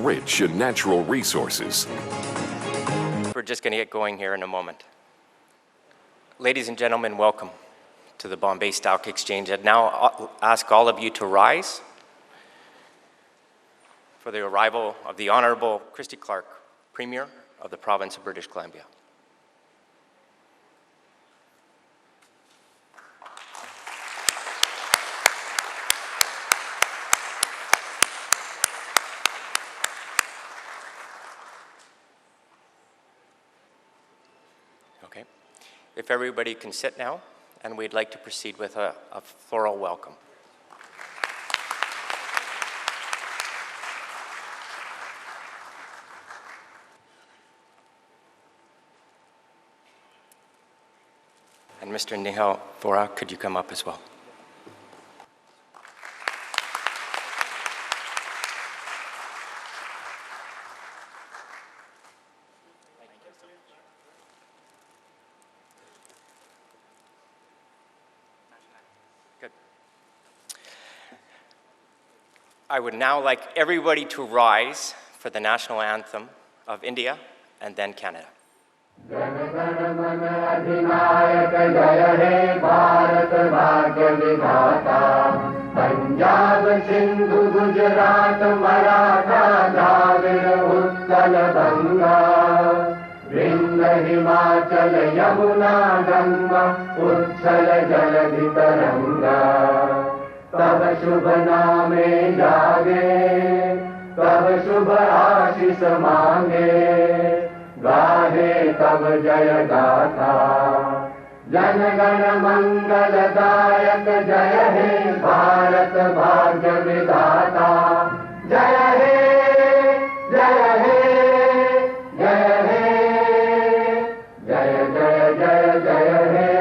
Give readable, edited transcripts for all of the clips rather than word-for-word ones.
rich in natural resources. We're just going to get going here in a moment. Ladies and gentlemen, welcome to the Bombay Stock Exchange. I'd now ask all of you to rise for the arrival of the Hon'ble Christy Clark, Premier of the Province of British Columbia. Okay. If everybody can sit now, and we'd like to proceed with a floral welcome. And Mr. Nihal Vora, could you come up as well? Good. I would now like everybody to rise for the national anthem of India and then Canada. Jana Gana मन अधिनायक जय हे भारत भाग्य विधाता पंजाब सिंधु गुजरात मराठा द्राविड़ उत्कल गंगा विंध्य हिमाचल यमुना गंगा उच्छल जलधि तरंगा तब शुभ नामे जागे तब शुभ आशीष मांगे गाहे तब जय गाथा जन गण मंगलदायक जय हे भारत भाग्य विधाता जय हे जय हे जय हे जय जय जय जय हे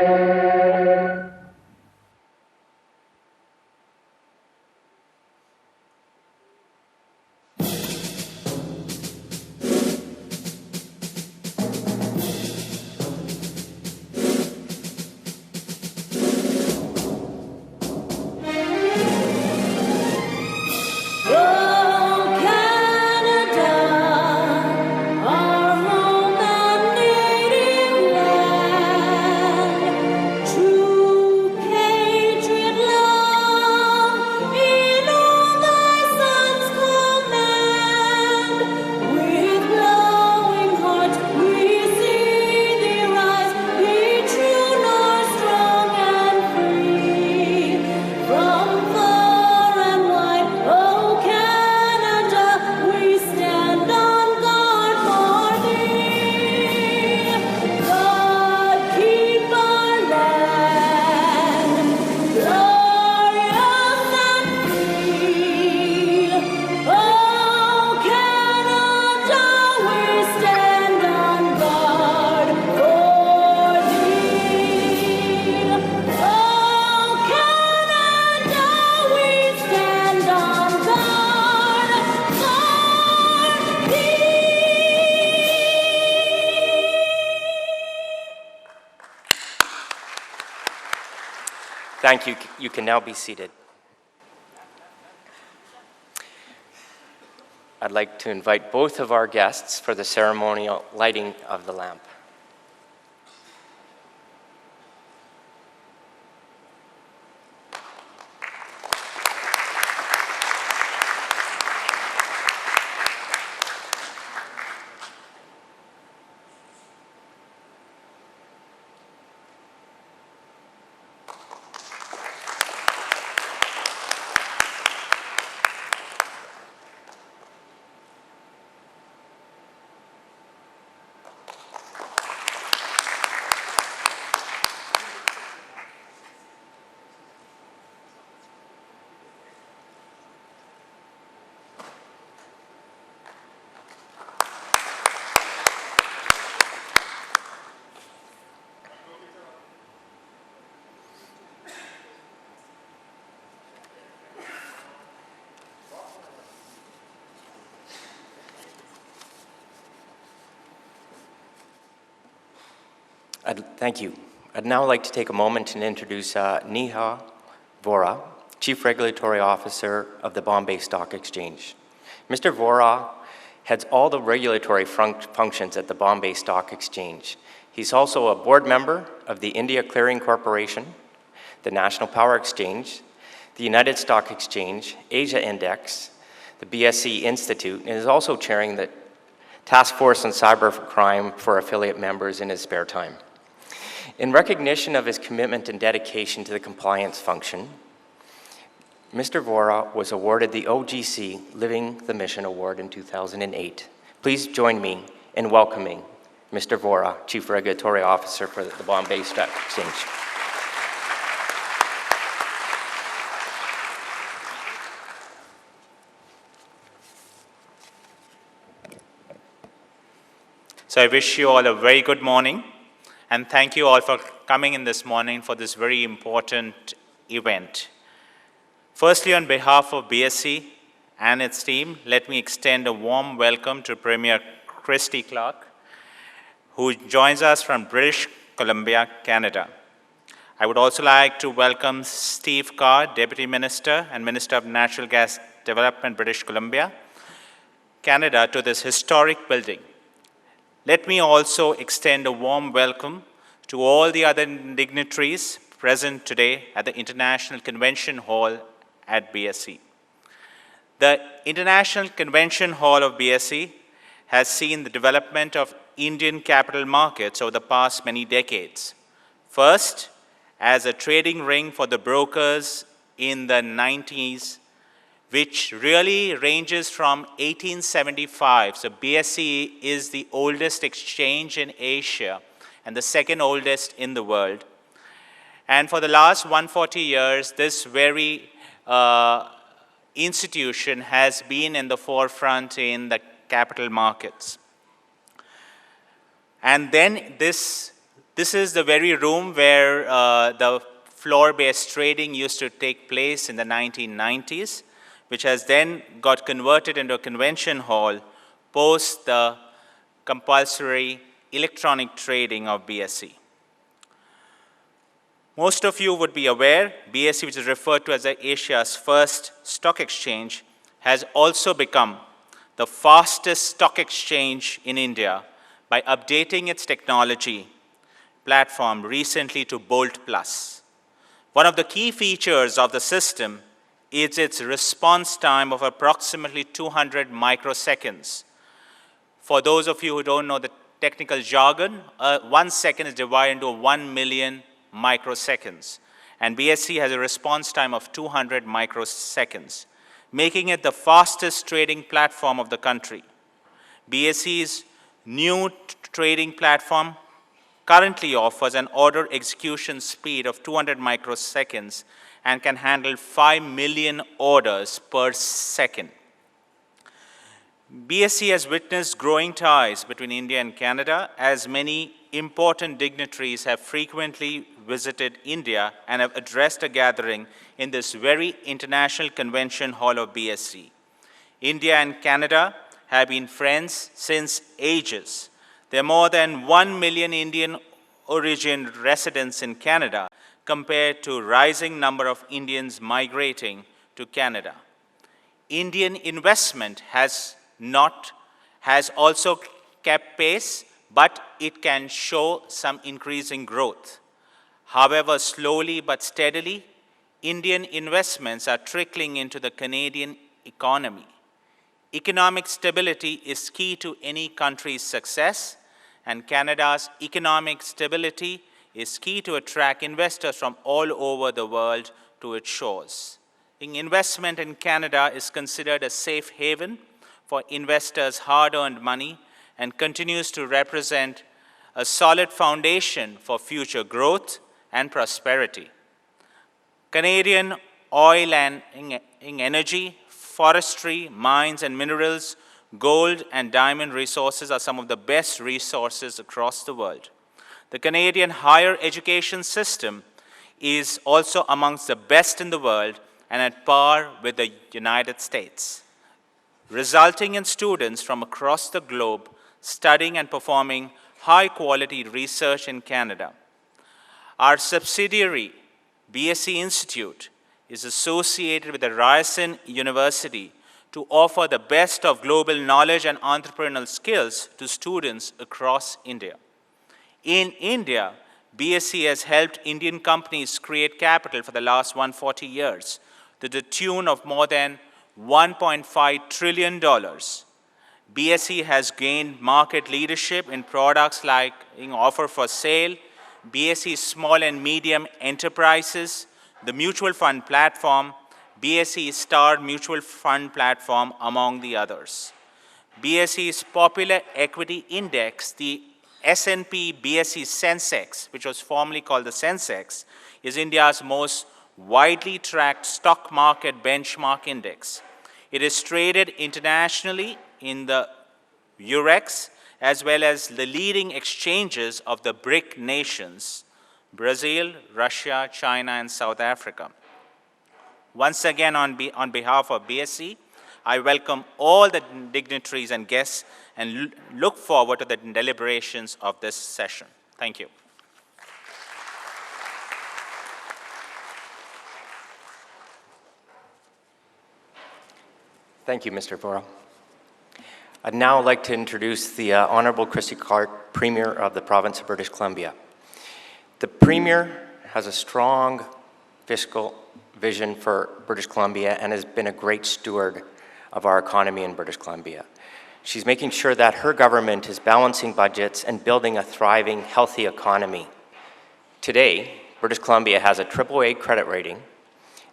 Thank you. You can now be seated. I'd like to invite both of our guests for the ceremonial lighting of the lamp. Thank you. I'd now like to take a moment and introduce Nihal Vora, Chief Regulatory Officer of the Bombay Stock Exchange. Mr. Vora heads all the regulatory functions at the Bombay Stock Exchange. He's also a board member of the India Clearing Corporation, the National Power Exchange, the United Stock Exchange, Asia Index, the BSE Institute, and is also chairing the Task Force on Cybercrime for affiliate members in his spare time. In recognition of his commitment and dedication to the compliance function, Mr. Vora was awarded the OGC Living the Mission Award in 2008. Please join me in welcoming Mr. Vora, Chief Regulatory Officer for the Bombay Stock Exchange. So I wish you all a very good morning, and thank you all for coming in this morning for this very important event. Firstly, on behalf of BSE and its team, let me extend a warm welcome to Premier Christy Clark, who joins us from British Columbia, Canada. I would also like to welcome Steve Carr, Deputy Minister and Minister of Natural Gas Development, British Columbia, Canada, to this historic building. Let me also extend a warm welcome to all the other dignitaries present today at the International Convention Hall at BSE. The International Convention Hall of BSE has seen the development of Indian capital markets over the past many decades. First, as a trading ring for the brokers in the 90s, which really ranges from 1875. So BSE is the oldest exchange in Asia and the second oldest in the world. And for the last 140 years, this very institution has been in the forefront in the capital markets. And then this is the very room where the floor-based trading used to take place in the 1990s. Which has then got converted into a convention hall post the compulsory electronic trading of BSE. Most of you would be aware, BSE, which is referred to as Asia's first stock exchange, has also become the fastest stock exchange in India by updating its technology platform recently to Bolt Plus. One of the key features of the system is its response time of approximately 200 microseconds. For those of you who don't know the technical jargon, 1 second is divided into 1 million microseconds. And BSE has a response time of 200 microseconds, making it the fastest trading platform of the country. BSE's new trading platform currently offers an order execution speed of 200 microseconds and can handle 5 million orders per second. BSE has witnessed growing ties between India and Canada, as many important dignitaries have frequently visited India and have addressed a gathering in this very international convention hall of BSE. India and Canada have been friends since ages. There are more than 1 million Indian origin residents in Canada, compared to rising number of Indians migrating to Canada. Indian investment has also kept pace, but it can show some increasing growth. However, slowly but steadily, Indian investments are trickling into the Canadian economy. Economic stability is key to any country's success, and Canada's economic stability is key to attract investors from all over the world to its shores. Investment in Canada is considered a safe haven for investors' hard-earned money and continues to represent a solid foundation for future growth and prosperity. Canadian oil and energy, forestry, mines and minerals, gold and diamond resources are some of the best resources across the world. The Canadian higher education system is also amongst the best in the world and at par with the United States, resulting in students from across the globe studying and performing high-quality research in Canada. Our subsidiary, BSE Institute, is associated with the Ryerson University to offer the best of global knowledge and entrepreneurial skills to students across India. In India, BSc has helped Indian companies create capital for the last 140 years to the tune of more than $1.5 trillion. BSc has gained market leadership in products like offer for sale, BSc Small and Medium Enterprises, the mutual fund platform, BSc Star Mutual Fund platform, among the others. BSc's Popular Equity Index, the S&P BSc Sensex, which was formerly called the Sensex, is India's most widely tracked stock market benchmark index. It is traded internationally in the Eurex, as well as the leading exchanges of the BRIC nations, Brazil, Russia, China, and South Africa. Once again, on behalf of BSc, I welcome all the dignitaries and guests and look forward to the deliberations of this session. Thank you. Thank you, Mr. Vora. I'd now like to introduce the Hon'ble Christy Clark, Premier of the Province of British Columbia. The Premier has a strong fiscal vision for British Columbia and has been a great steward of our economy in British Columbia. She's making sure that her government is balancing budgets and building a thriving, healthy economy. Today, British Columbia has a AAA credit rating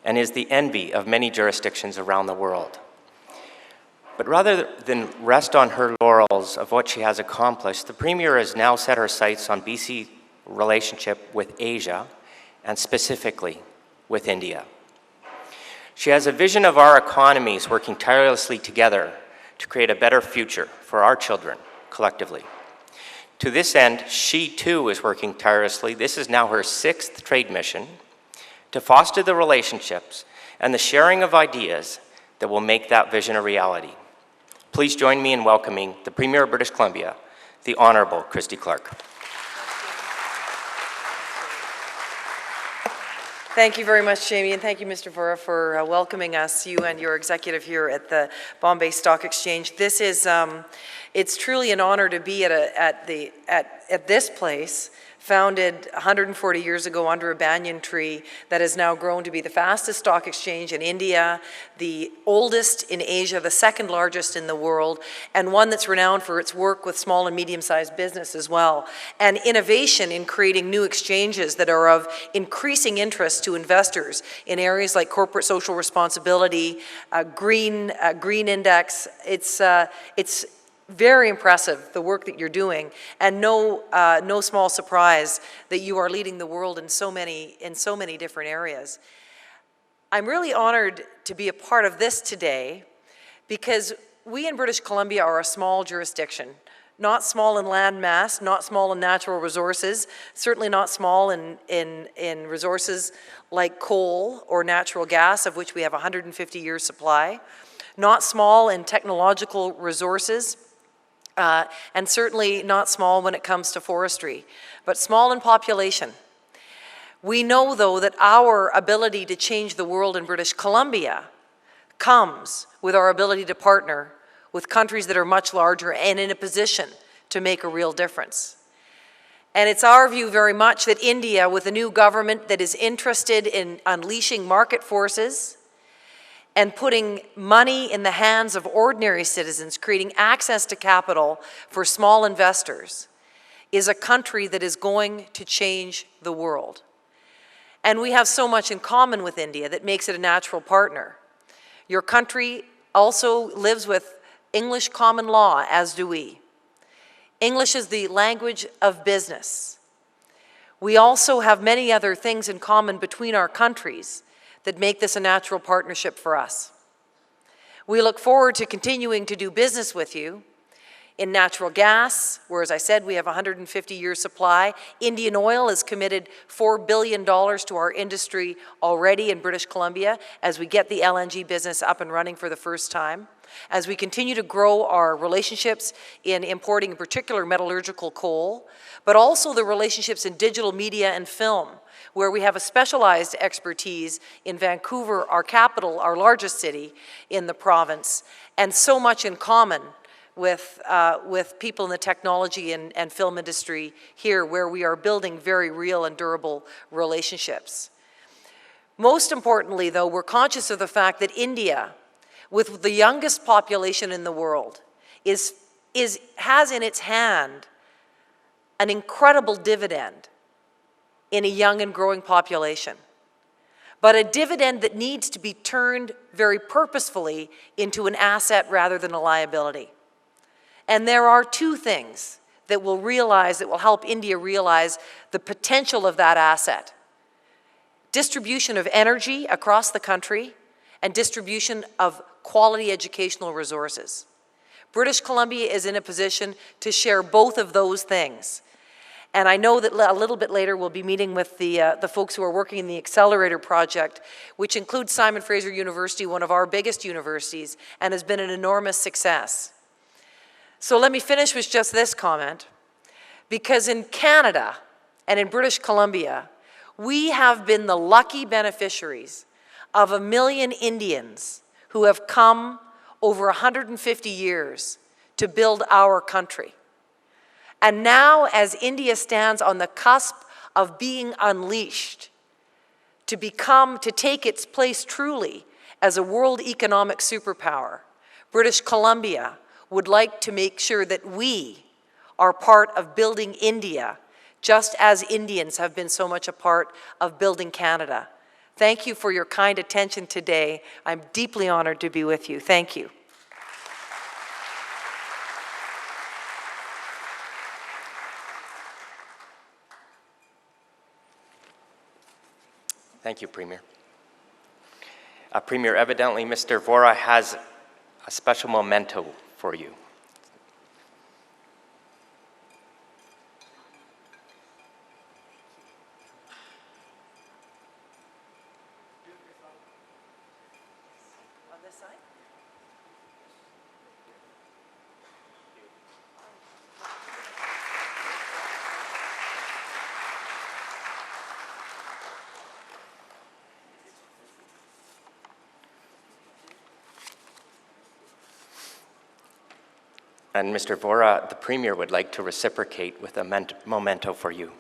and is the envy of many jurisdictions around the world. But rather than rest on her laurels of what she has accomplished, the Premier has now set her sights on BC's relationship with Asia and specifically with India. She has a vision of our economies working tirelessly together to create a better future for our children collectively. To this end, she too is working tirelessly. This is now her 6th trade mission to foster the relationships and the sharing of ideas that will make that vision a reality. Please join me in welcoming the Premier of British Columbia, the Honourable Christy Clark. Thank you very much, Jamie, and thank you, Mr. Vora, for welcoming us, you and your executive here at the Bombay Stock Exchange. This is, it's truly an honor to be at this place, founded 140 years ago under a banyan tree that has now grown to be the fastest stock exchange in India, the oldest in Asia, the 2nd largest in the world, and one that's renowned for its work with small and medium-sized business as well, and innovation in creating new exchanges that are of increasing interest to investors in areas like corporate social responsibility, green index. It's very impressive, the work that you're doing, and no small surprise that you are leading the world in so many different areas. I'm really honored to be a part of this today because we in British Columbia are a small jurisdiction, not small in land mass, not small in natural resources, certainly not small in resources like coal or natural gas, of which we have a 150-year supply, not small in technological resources, and certainly not small when it comes to forestry, but small in population. We know, though, that our ability to change the world in British Columbia comes with our ability to partner with countries that are much larger and in a position to make a real difference. And it's our view very much that India, with a new government that is interested in unleashing market forces and putting money in the hands of ordinary citizens, creating access to capital for small investors, is a country that is going to change the world. And we have so much in common with India that makes it a natural partner. Your country also lives with English common law, as do we. English is the language of business. We also have many other things in common between our countries that make this a natural partnership for us. We look forward to continuing to do business with you In natural gas, where, as I said, we have a 150-year supply, Indian Oil has committed $4 billion to our industry already in British Columbia as we get the LNG business up and running for the first time. As we continue to grow our relationships in importing, in particular, metallurgical coal, but also the relationships in digital media and film, where we have a specialized expertise in Vancouver, our capital, our largest city in the province, and so much in common with people in the technology and film industry here, where we are building very real and durable relationships. Most importantly, though, we're conscious of the fact that India, with the youngest population in the world, has in its hand an incredible dividend in a young and growing population, but a dividend that needs to be turned very purposefully into an asset rather than a liability. And there are two things that will help India realize the potential of that asset: distribution of energy across the country and distribution of quality educational resources. British Columbia is in a position to share both of those things. And I know that a little bit later we'll be meeting with the folks who are working in the Accelerator project, which includes Simon Fraser University, one of our biggest universities, and has been an enormous success. So let me finish with just this comment, because in Canada and in British Columbia, we have been the lucky beneficiaries of 1 million Indians who have come over 150 years to build our country. And now, as India stands on the cusp of being unleashed to take its place truly as a world economic superpower, British Columbia would like to make sure that we are part of building India, just as Indians have been so much a part of building Canada. Thank you for your kind attention today. I'm deeply honored to be with you. Thank you. Thank you, Premier. Premier, evidently Mr. Vora has a special memento for you. On this side? And Mr. Vora, the Premier would like to reciprocate with a memento for you.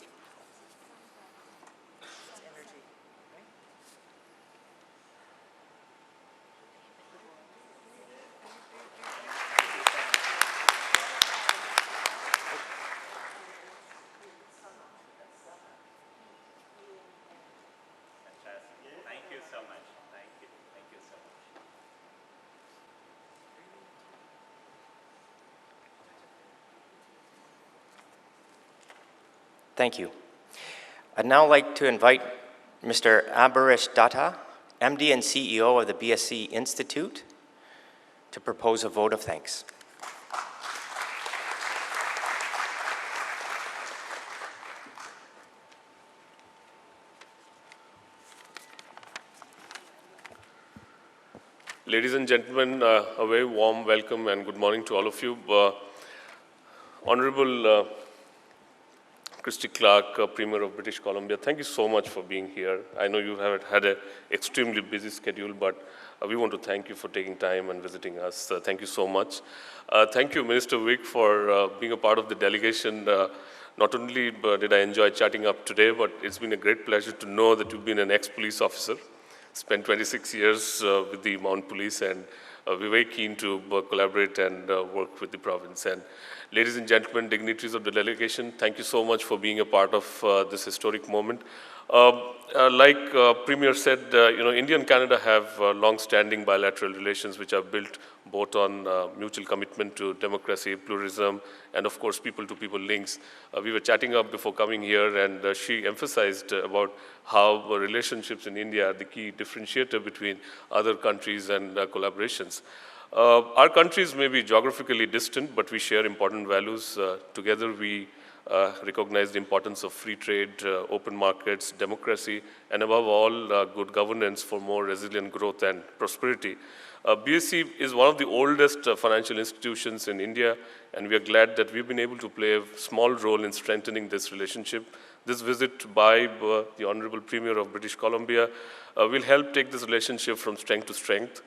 Thank you so much. Thank you. Thank you so much. Thank you. I'd now like to invite Mr. Ambarish Datta, MD and CEO of the BSc Institute, to propose a vote of thanks. Ladies and gentlemen, a very warm welcome and good morning to all of you. Honorable Christy Clark, Premier of British Columbia, thank you so much for being here. I know you have had an extremely busy schedule, but we want to thank you for taking time and visiting us. Thank you so much. Thank you, Minister Wick, for being a part of the delegation. Not only did I enjoy chatting up today, but it's been a great pleasure to know that you've been an ex-police officer. Spent 26 years with the Mount Police, and we're very keen to collaborate and work with the province. And ladies and gentlemen, dignitaries of the delegation, thank you so much for being a part of this historic moment. Like Premier said, India and Canada have long-standing bilateral relations which are built both on mutual commitment to democracy, pluralism, and of course people-to-people links. We were chatting up before coming here, and she emphasized about how relationships in India are the key differentiator between other countries and collaborations. Our countries may be geographically distant, but we share important values. Together, we recognize the importance of free trade, open markets, democracy, and above all, good governance for more resilient growth and prosperity. BSE is one of the oldest financial institutions in India, and we are glad that we've been able to play a small role in strengthening this relationship. This visit by the Honorable Premier of British Columbia will help take this relationship from strength to strength.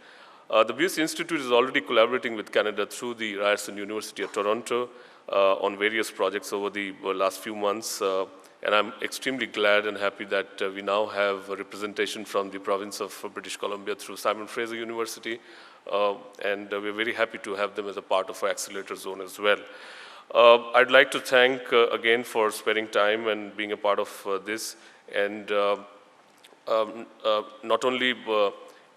The BSE Institute is already collaborating with Canada through the Ryerson University of Toronto on various projects over the last few months. And I'm extremely glad and happy that we now have a representation from the province of British Columbia through Simon Fraser University. And we're very happy to have them as a part of our accelerator zone as well. I'd like to thank again for spending time and being a part of this. And not only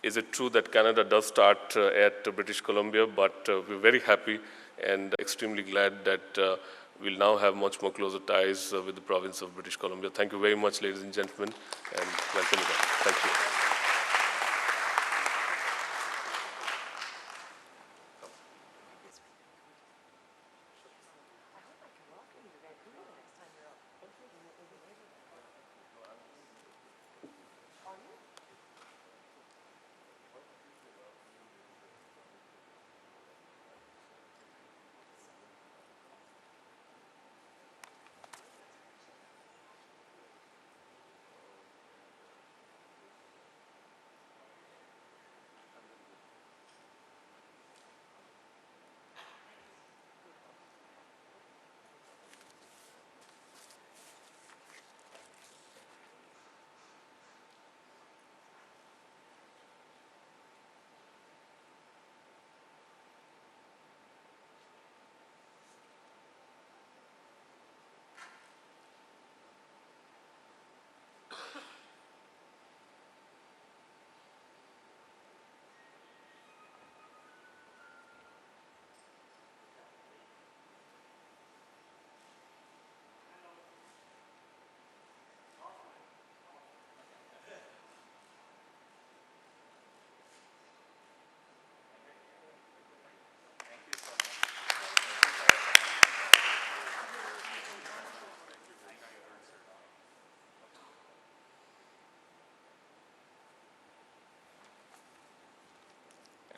is it true that Canada does start at British Columbia, but we're very happy and extremely glad that we'll now have much more closer ties with the province of British Columbia. Thank you very much, ladies and gentlemen, and welcome again. Thank you.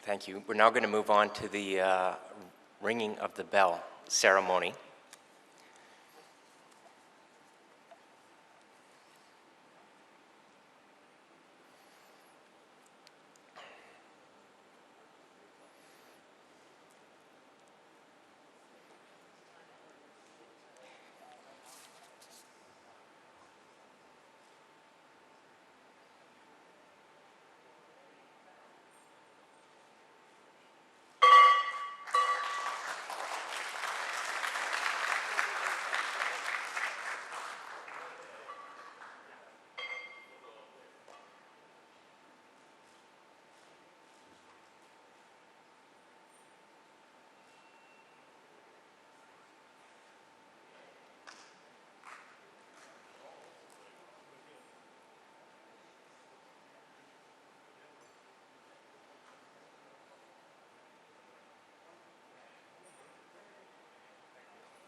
Thank you. We're now going to move on to the ringing of the bell ceremony.